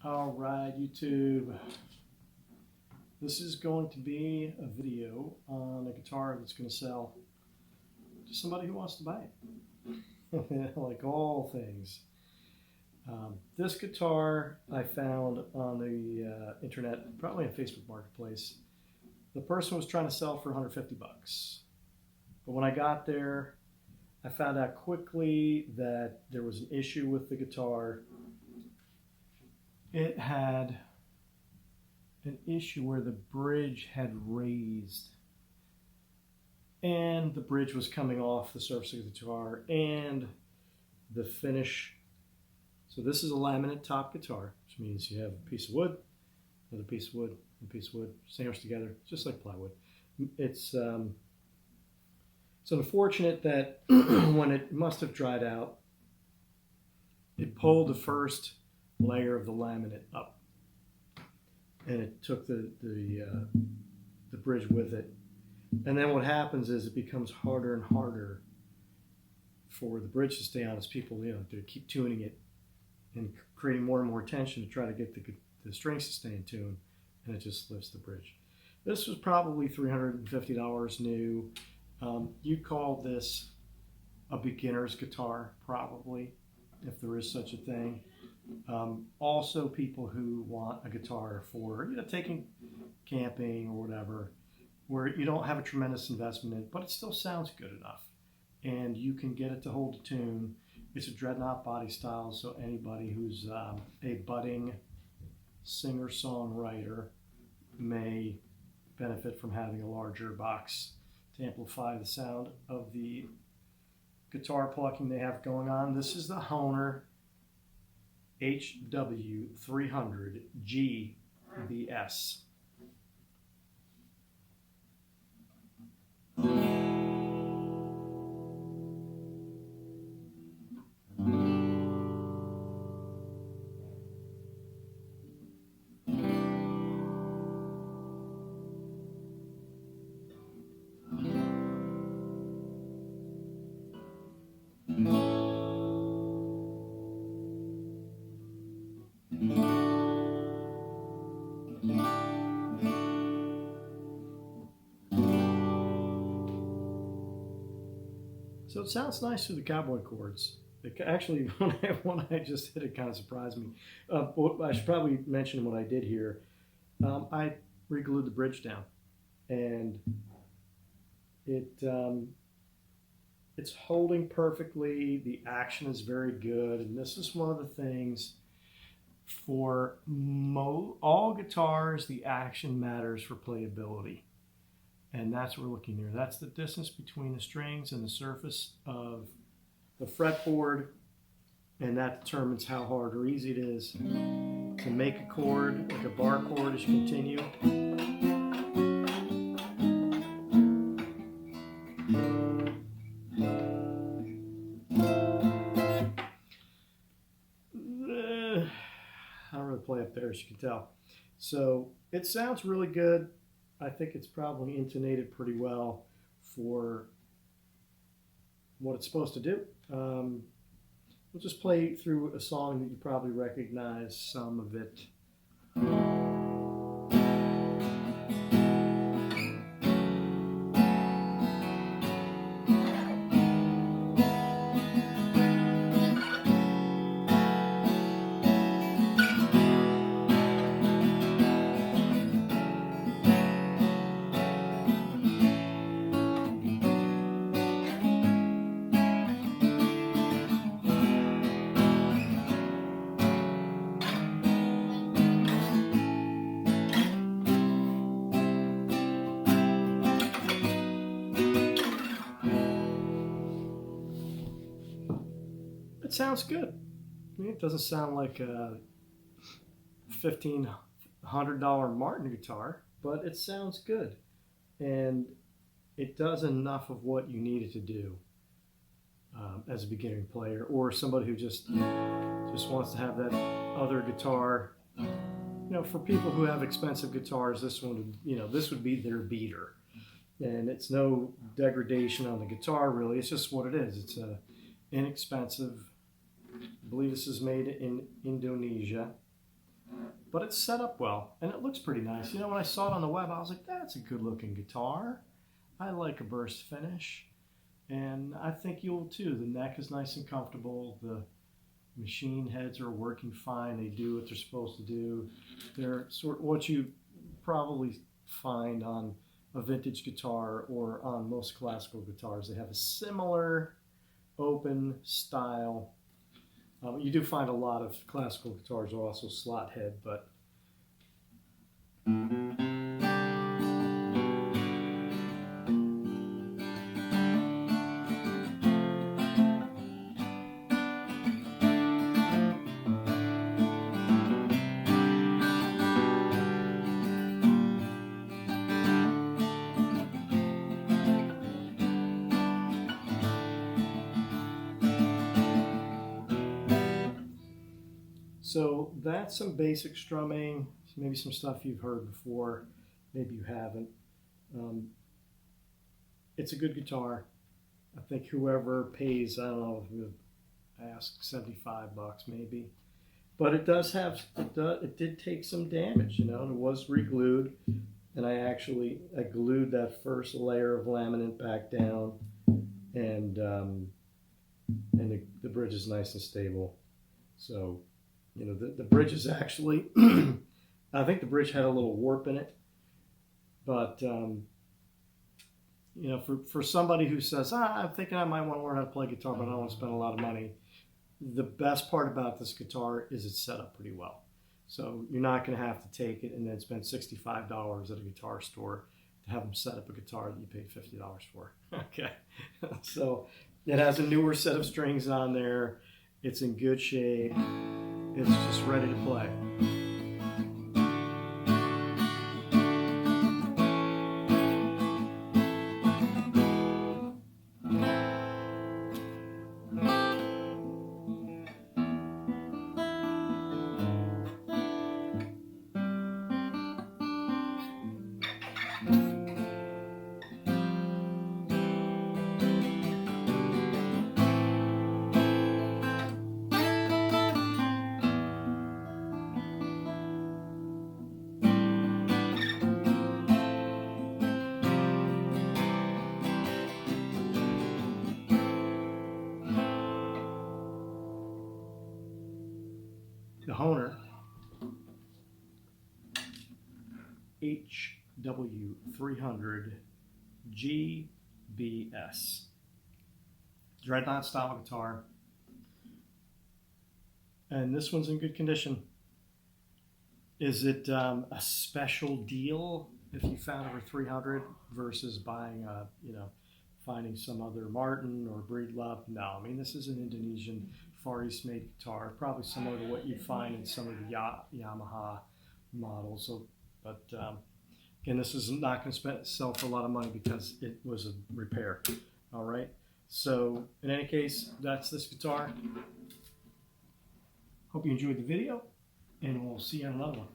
All right, YouTube. This is going to be a video on a guitar that's going to sell to somebody who wants to buy it. Like all things. This guitar I found on the internet, probably on Facebook Marketplace. The person was trying to sell for 150 bucks. But when I got there, I found out quickly that there was an issue with the guitar. It had an issue where the bridge had raised and the bridge was coming off the surface of the guitar and the finish. So this is a laminate top guitar, which means you have a piece of wood, another piece of wood, a piece of wood, sandwiched together, just like plywood. It's unfortunate that when it must have dried out, it pulled the first layer of the laminate up, and it took the bridge with it. And then what happens is it becomes harder and harder for the bridge to stay on as people, to keep tuning it and creating more and more tension to try to get the strings to stay in tune, and it just lifts the bridge. This was probably $350 new. You'd call this a beginner's guitar, probably, if there is such a thing. Also, people who want a guitar for taking camping or whatever, where you don't have a tremendous investment in it, but it still sounds good enough, and you can get it to hold a tune. It's a dreadnought body style, so anybody who's a budding singer-songwriter may benefit from having a larger box to amplify the sound of the guitar plucking they have going on. This is the Hohner HW300GBS. So it sounds nice through the cowboy chords. Actually, when I just hit it, kind of surprised me. I should probably mention what I did here. I re-glued the bridge down, and it's holding perfectly. The action is very good, and this is one of the things for all guitars. The action matters for playability. And that's what we're looking here. That's the distance between the strings and the surface of the fretboard, and that determines how hard or easy it is to make a chord, like a bar chord as you continue. I don't really play up there, as you can tell. So it sounds really good. I think it's probably intonated pretty well for what it's supposed to do. We'll just play through a song that you probably recognize some of it. It sounds good. I mean, it doesn't sound like a $1,500 Martin guitar, but it sounds good. And it does enough of what you need it to do as a beginning player, or somebody who just wants to have that other guitar. For people who have expensive guitars, this would be their beater. And it's no degradation on the guitar, really. It's just what it is. It's a inexpensive. I believe this is made in Indonesia. but it's set up well and it looks pretty nice. You know, when I saw it on the web, I was like, that's a good looking guitar. I like a burst finish, and I think you'll too. The neck is nice and comfortable. The machine heads are working fine. They do what they're supposed to do. They're sort of what you probably find on a vintage guitar or on most classical guitars. They have a similar open style. You do find a lot of classical guitars are also slot head, but so that's some basic strumming, maybe some stuff you've heard before, maybe you haven't. It's a good guitar. I think whoever pays, I don't know, ask $75 maybe. But it does have, it did take some damage, you know, and it was re-glued. And I glued that first layer of laminate back down, and the bridge is nice and stable. So, you know, the bridge is actually, I think the bridge had a little warp in it, but, you know, for somebody who says, I'm thinking I might want to learn how to play guitar, but I don't want to spend a lot of money, the best part about this guitar is it's set up pretty well. So you're not going to have to take it and then spend $65 at a guitar store to have them set up a guitar that you paid $50 for. Okay. So it has a newer set of strings on there. It's in good shape. It's just ready to play. The Hohner HW300GBS dreadnought style guitar, and this one's in good condition. Is it a special deal if you found it for 300 versus buying a, you know, finding some other Martin or Breedlove? No, I mean, this is an Indonesian Far East made guitar, probably similar to what you find in some of the Yamaha models. So, but again, this is not going to sell for a lot of money because it was a repair. All right. So in any case, that's this guitar. Hope you enjoyed the video, and we'll see you on another one.